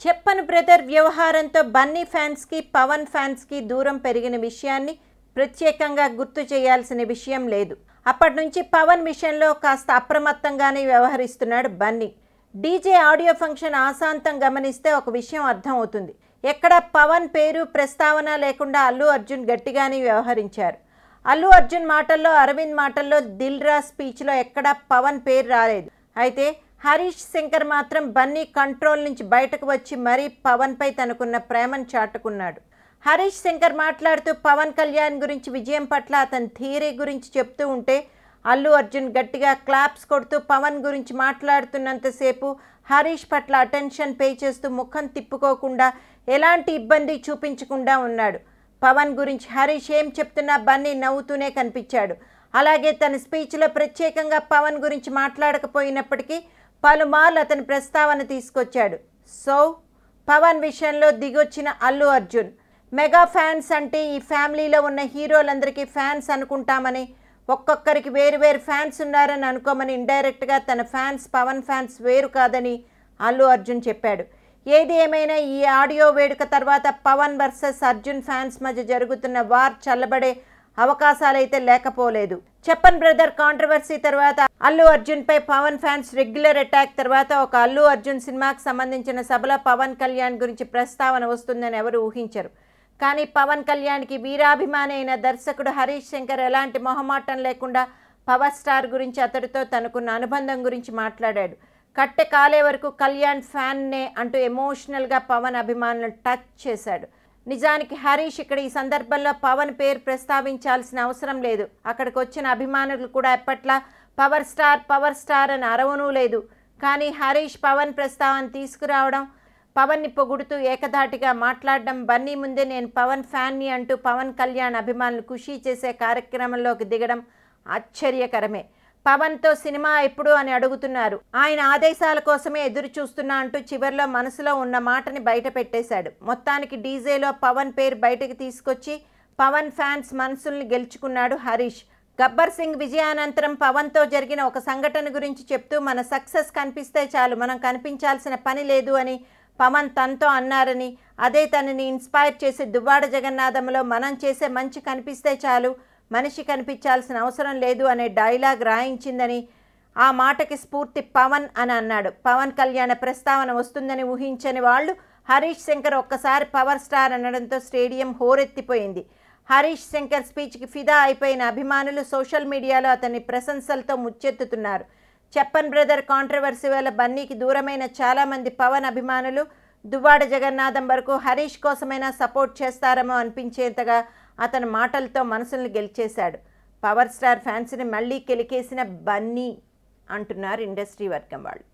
చెప్పన్ brother వ్యవహారంతో Bunny fans కి Pawan fans కి దూరం పెరిగిన విషయాన్ని ప్రత్యేకంగా గుర్తు చేయాల్సిన విషయం లేదు. అప్పటి నుంచి పవన్ విషయంలో కాస్త అప్రమత్తంగానే వ్యవహరిస్తున్నాడు బన్నీ. డీజే ఆడియో ఫంక్షన్ ఆశాంతం గమనిస్తే ఒక విషయం అర్థం అవుతుంది. ఎక్కడ పవన్ పేరు ప్రస్తావన లేకుండా అల్లు అర్జున్ గట్టిగానే వ్యవహరించారు. అల్లు అర్జున్ మాటల్లో, అరవింద్ మాటల్లో, దిల్ రాజు స్పీచ్లో ఎక్కడా పవన్ పేరు రాలేదు. అయితే హరీష్ శంకర్ మాత్రం బన్నీ కంట్రోల్ నుంచి బయటకు వచ్చి మరీ పవన్పై తనకున్న ప్రేమను చాటుకున్నాడు. హరీష్ శంకర్ మాట్లాడుతూ పవన్ కళ్యాణ్ గురించి, విజయం పట్ల అతని థియరీ గురించి చెప్తూ ఉంటే అల్లు అర్జున్ గట్టిగా క్లాప్స్ కొడుతూ పవన్ గురించి మాట్లాడుతున్నంతసేపు హరీష్ పట్ల అటెన్షన్ పే చేస్తూ ముఖం తిప్పుకోకుండా, ఎలాంటి ఇబ్బంది చూపించకుండా ఉన్నాడు. పవన్ గురించి హరీష్ ఏం చెప్తున్నా బన్నీ నవ్వుతూనే కనిపించాడు. అలాగే తన స్పీచ్లో ప్రత్యేకంగా పవన్ గురించి మాట్లాడకపోయినప్పటికీ పలుమార్లు అతని ప్రస్తావన తీసుకొచ్చాడు. సో పవన్ విషయంలో దిగొచ్చిన అల్లు అర్జున్, మెగా ఫ్యాన్స్ అంటే ఈ ఫ్యామిలీలో ఉన్న హీరోలందరికీ ఫ్యాన్స్ అనుకుంటామని, ఒక్కొక్కరికి వేరు వేరు ఫ్యాన్స్ ఉన్నారని అనుకోమని ఇండైరెక్ట్గా తన ఫ్యాన్స్ పవన్ ఫ్యాన్స్ వేరు కాదని అల్లు అర్జున్ చెప్పాడు. ఏది ఏమైనా ఈ ఆడియో వేడుక తర్వాత పవన్ వర్సెస్ అర్జున్ ఫ్యాన్స్ మధ్య జరుగుతున్న వార్ చల్లబడే అవకాశాలైతే లేకపోలేదు. చెప్పన్ బ్రదర్ కాంట్రవర్సీ తర్వాత అల్లు అర్జున్పై పవన్ ఫ్యాన్స్ రెగ్యులర్ అటాక్ తర్వాత ఒక అల్లు అర్జున్ సినిమాకి సంబంధించిన సభలో పవన్ కళ్యాణ్ గురించి ప్రస్తావన వస్తుందని ఎవరు ఊహించరు. కానీ పవన్ కళ్యాణ్కి వీరాభిమాని అయిన దర్శకుడు హరీష్ శంకర్ ఎలాంటి మొహమాటం లేకుండా పవర్ స్టార్ గురించి, అతడితో తనకున్న అనుబంధం గురించి మాట్లాడాడు. కట్టె కాలే వరకు కళ్యాణ్ ఫ్యాన్నే అంటూ ఎమోషనల్గా పవన్ అభిమానులను టచ్ చేశాడు. నిజానికి హరీష్ ఇక్కడ ఈ సందర్భంలో పవన్ పేరు ప్రస్తావించాల్సిన అవసరం లేదు. అక్కడికి వచ్చిన అభిమానులు కూడా ఎప్పట్లా పవర్ స్టార్ అని అరవనూ లేదు. కానీ హరీష్ పవన్ ప్రస్తావన తీసుకురావడం, పవన్ని పొగుడుతూ ఏకధాటిగా మాట్లాడడం, బన్నీ ముందే నేను పవన్ ఫ్యాన్ని అంటూ పవన్ కళ్యాణ్ అభిమానులు ఖుషీ చేసే కార్యక్రమంలోకి దిగడం ఆశ్చర్యకరమే. పవన్తో సినిమా ఎప్పుడు అని అడుగుతున్నారు. ఆయన ఆదేశాల కోసమే ఎదురు చూస్తున్నా అంటూ చివరిలో మనసులో ఉన్న మాటని బయట పెట్టేశాడు. మొత్తానికి డీజేలో పవన్ పేరు బయటకు తీసుకొచ్చి పవన్ ఫ్యాన్స్ మనసుల్ని గెలుచుకున్నాడు హరీష్. గబ్బర్ సింగ్ విజయానంతరం పవన్తో జరిగిన ఒక సంఘటన గురించి చెప్తూ, మన సక్సెస్ కనిపిస్తే చాలు, మనం కనిపించాల్సిన పని లేదు అని పవన్ తనతో అన్నారని, అదే తనని ఇన్స్పైర్ చేసి దువ్వాడ జగన్నాథంలో మనం చేసే మంచి కనిపిస్తే చాలు, మనిషి కనిపించాల్సిన అవసరం లేదు అనే డైలాగ్ రాయించిందని, ఆ మాటకి స్ఫూర్తి పవన్ అని అన్నాడు. పవన్ కళ్యాణ్ ప్రస్తావన వస్తుందని ఊహించని వాళ్ళు హరీష్ శంకర్ ఒక్కసారి పవర్ స్టార్ అనడంతో స్టేడియం హోరెత్తిపోయింది. హరీష్ శంకర్ స్పీచ్కి ఫిదా అయిపోయిన అభిమానులు సోషల్ మీడియాలో అతని ప్రశంసలతో ముచ్చెత్తుతున్నారు. చెప్పన్ బ్రదర్ కాంట్రవర్సీ వల్ల బన్నీకి దూరమైన చాలామంది పవన్ అభిమానులు దువ్వాడ జగన్నాథం వరకు హరీష్ కోసమైనా సపోర్ట్ చేస్తారేమో అనిపించేంతగా అతని మాటలతో మనసుల్ని గెలిచేశాడు. పవర్ స్టార్ ఫ్యాన్స్ని మళ్ళీ కెలికేసిన బన్నీ అంటున్నారు ఇండస్ట్రీ వర్గం వాళ్ళు.